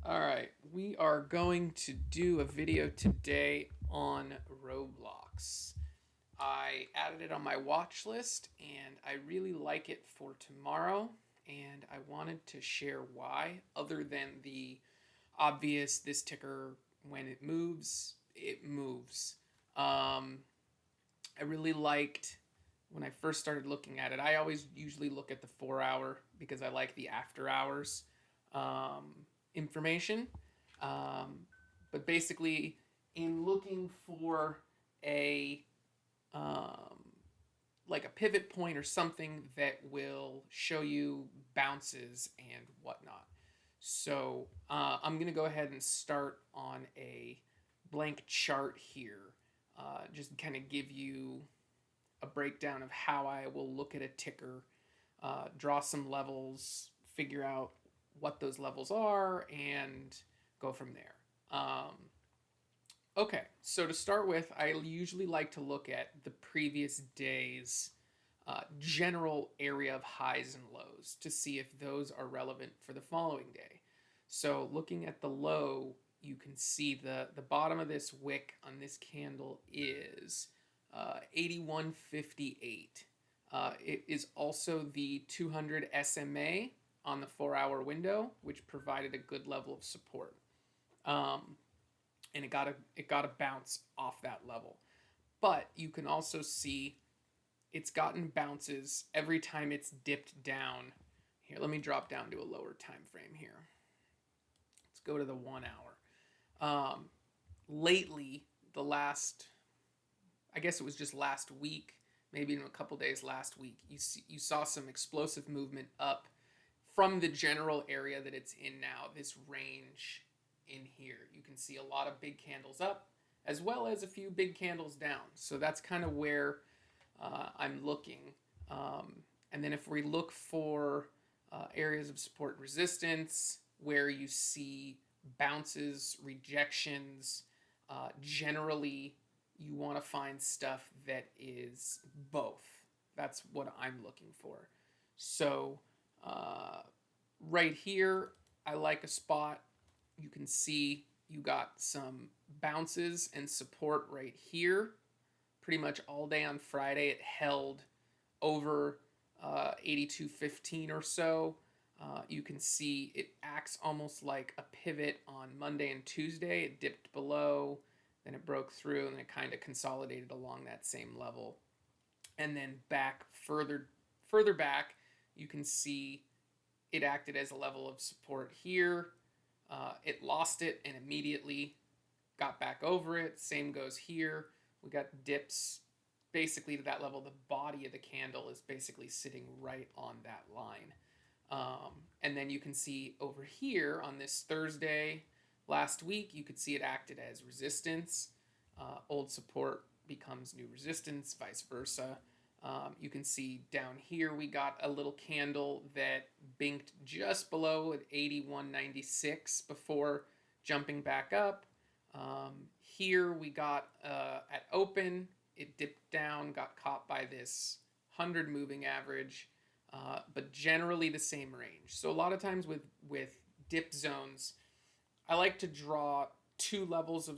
Alright, we are going to do a video today on Roblox. I added it on my watch list and I really like it for tomorrow, and I wanted to share why, other than the obvious this ticker, when it moves. I really liked when I first started looking at it. I always usually look at the 4 hour because I like the after hours um, information. Um, but basically, in looking for a um, like a pivot point or something that will show you bounces and whatnot. So I'm going to go ahead and start on a blank chart here, just kind of give you a breakdown of how I will look at a ticker, draw some levels, figure out what those levels are, and go from there. Okay, so to start with, I usually like to look at the previous day's general area of highs and lows to see if those are relevant for the following day. So looking at the low, you can see the bottom of this wick on this candle is 81.58. It is also the 200 SMA on the 4 hour window, which provided a good level of support. Um, and it got a bounce off that level. But you can also see it's gotten bounces every time it's dipped down. Here, let me drop down to a lower time frame here. Let's go to the 1 hour. Lately, the last, I guess it was just last week, maybe in a couple days last week, you saw some explosive movement up from the general area that it's in now, this range in here. You can see a lot of big candles up as well as a few big candles down. So that's kind of where I'm looking. And then if we look for areas of support and resistance where you see bounces, rejections, generally you want to find stuff that is both. That's what I'm looking for. So uh, right here, I like a spot. You can see you got some bounces and support right here. Pretty much all day on Friday, it held over 82.15 or so. You can see it acts almost like a pivot on Monday and Tuesday. It dipped below, then it broke through, and it kind of consolidated along that same level. And then back further back, you can see it acted as a level of support here. It lost it and immediately got back over it. Same goes here. We got dips basically to that level. The body of the candle is basically sitting right on that line. And then you can see over here on this Thursday last week, you could see it acted as resistance. Old support becomes new resistance, vice versa. You can see down here we got a little candle that binked just below at 81.96 before jumping back up. Here we got at open, it dipped down, got caught by this 100 moving average, but generally the same range. So a lot of times with dip zones, I like to draw two levels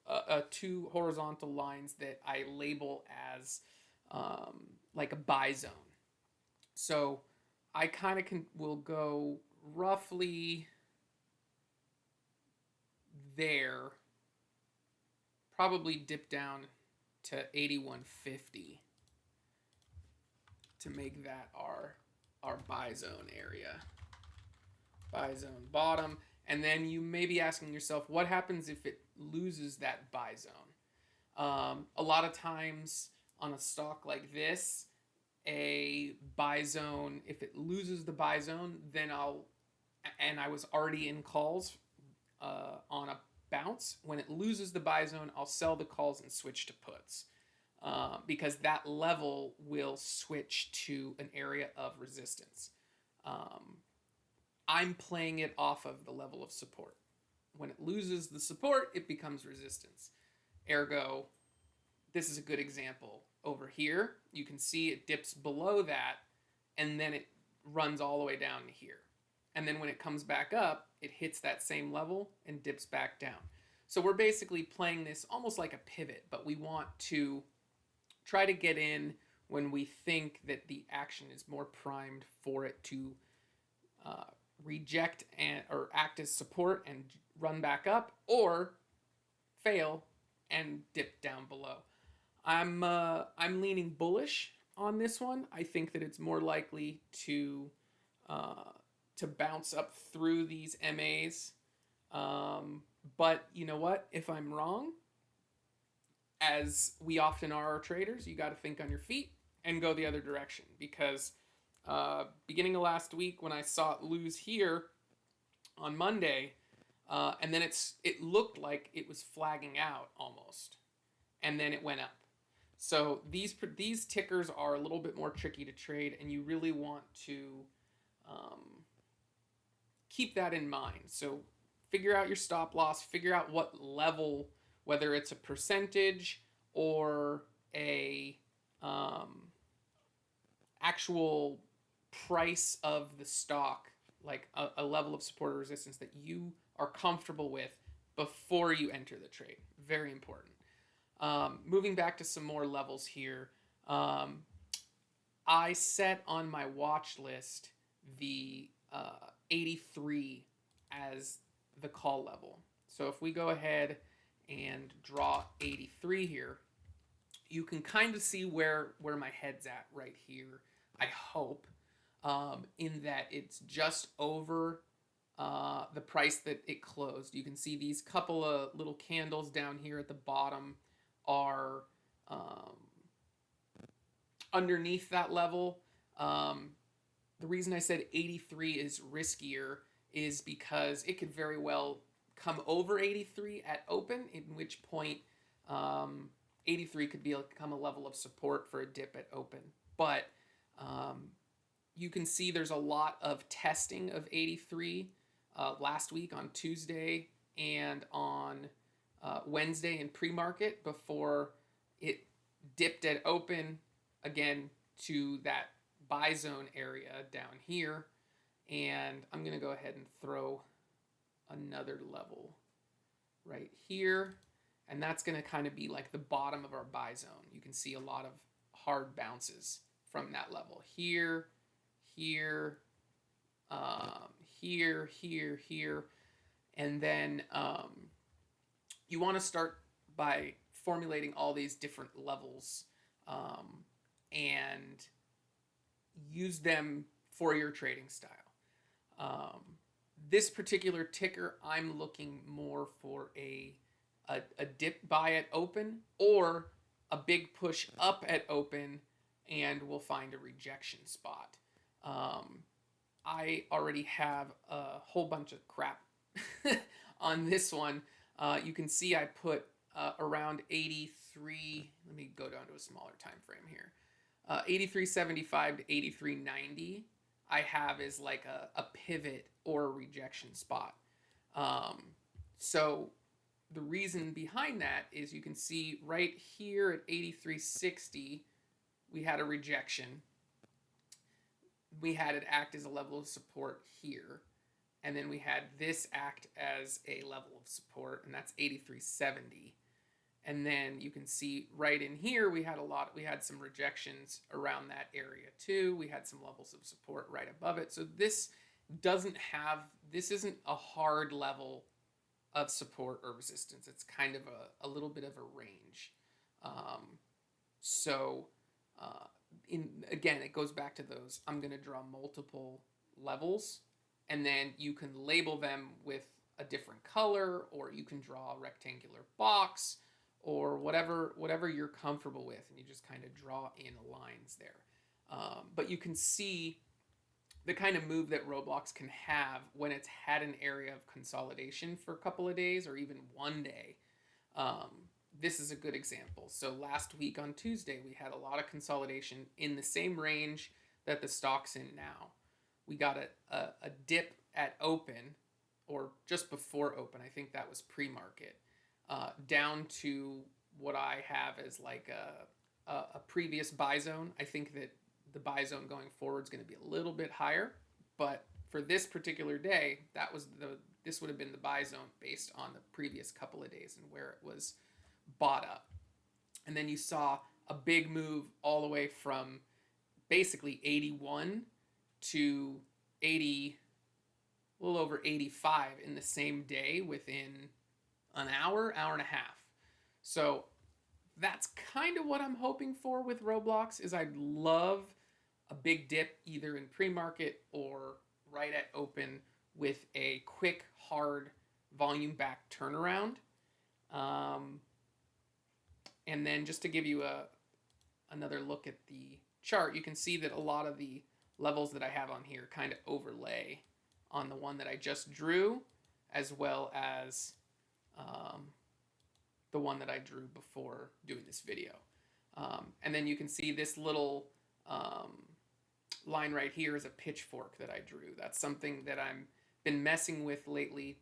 of two horizontal lines that I label as like a buy zone. So I kind of will go roughly there, probably dip down to 81.50 to make that our buy zone area. Buy zone bottom. And then you may be asking yourself, what happens if it loses that buy zone? A lot of times on a stock like this, a buy zone, if it loses the buy zone, then I was already in calls on a bounce. When it loses the buy zone, I'll sell the calls and switch to puts. Because that level will switch to an area of resistance. I'm playing it off of the level of support. When it loses the support, it becomes resistance. Ergo, this is a good example. Over here, you can see it dips below that, and then it runs all the way down to here. And then when it comes back up, it hits that same level and dips back down. So we're basically playing this almost like a pivot, but we want to try to get in when we think that the action is more primed for it to uh, reject and or act as support and run back up, or fail and dip down below. I'm leaning bullish on this one. I think that it's more likely uh, to bounce up through these MAs. But you know what? If I'm wrong, as we often are our traders, you got to think on your feet and go the other direction, because beginning of last week when I saw it lose here on Monday, and then it looked like it was flagging out almost, and then it went up. So these tickers are a little bit more tricky to trade, and you really want to um, keep that in mind. So figure out your stop loss, figure out what level, whether it's a percentage or a actual price of the stock, like a level of support or resistance that you are comfortable with before you enter the trade. Very important. Moving back to some more levels here, I set on my watch list the 83 as the call level. So if we go ahead and draw 83 here, you can kind of see where my head's at right here, I hope, in that it's just over the price that it closed. You can see these couple of little candles down here at the bottom are underneath that level. The reason I said 83 is riskier is because it could very well come over 83 at open, in which point 83 could become a level of support for a dip at open. But you can see there's a lot of testing of 83 last week on Tuesday and on Wednesday in pre-market before it dipped at open again to that buy zone area down here. And I'm going to go ahead and throw another level right here. And that's going to kind of be like the bottom of our buy zone. You can see a lot of hard bounces from that level. Here, here, here. And then you want to start by formulating all these different levels and use them for your trading style. This particular ticker, I'm looking more for a dip buy at open or a big push up at open, and we'll find a rejection spot. I already have a whole bunch of crap on this one. You can see I put around 83. Let me go down to a smaller time frame here. 83.75 to 83.90 I have is like a pivot or a rejection spot. So the reason behind that is you can see right here at 83.60 we had a rejection. We had it act as a level of support here, and then we had this act as a level of support, and that's 83.70. And then you can see right in here we had some rejections around that area too. We had some levels of support right above it. So this isn't a hard level of support or resistance. It's kind of a little bit of a range. Again, it goes back to those. I'm going to draw multiple levels, and then you can label them with a different color, or you can draw a rectangular box, or whatever you're comfortable with, and you just kind of draw in lines there. But you can see the kind of move that Roblox can have when it's had an area of consolidation for a couple of days or even one day. This is a good example. So last week on Tuesday, we had a lot of consolidation in the same range that the stock's in now. We got a dip at open, or just before open. I think that was pre-market. Down to what I have as like a previous buy zone. I think that the buy zone going forward is going to be a little bit higher, but for this particular day, this would have been the buy zone based on the previous couple of days and where it was bought up. And then you saw a big move all the way from basically 81 to 80, a little over 85 in the same day within an hour and a half. So that's kind of what I'm hoping for with Roblox. Is I'd love a big dip either in pre-market or right at open with a quick, hard volume back turnaround. And then just to give you another look at the chart, you can see that a lot of the levels that I have on here kind of overlay on the one that I just drew, as well as the one that I drew before doing this video. And then you can see this little line right here is a pitchfork that I drew. That's something that I've been messing with lately.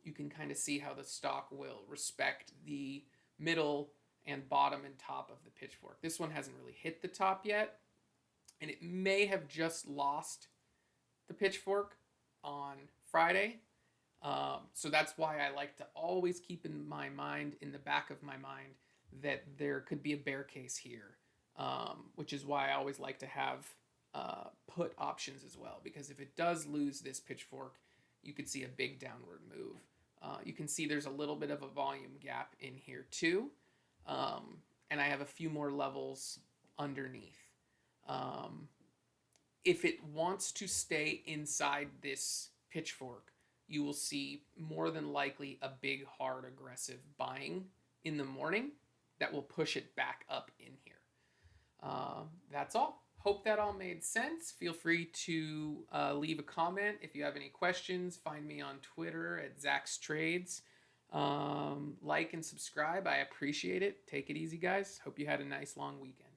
You can kind of see how the stock will respect the middle and bottom and top of the pitchfork. This one hasn't really hit the top yet, and it may have just lost the pitchfork on Friday. So that's why I like to always keep in my mind, in the back of my mind, that there could be a bear case here, which is why I always like to have put options as well, because if it does lose this pitchfork, you could see a big downward move. You can see there's a little bit of a volume gap in here too, and I have a few more levels underneath. If it wants to stay inside this pitchfork, you will see more than likely a big, hard, aggressive buying in the morning that will push it back up in here. That's all. Hope that all made sense. Feel free to leave a comment if you have any questions. Find me on Twitter at Zach's Trades. Like and subscribe. I appreciate it. Take it easy, guys. Hope you had a nice long weekend.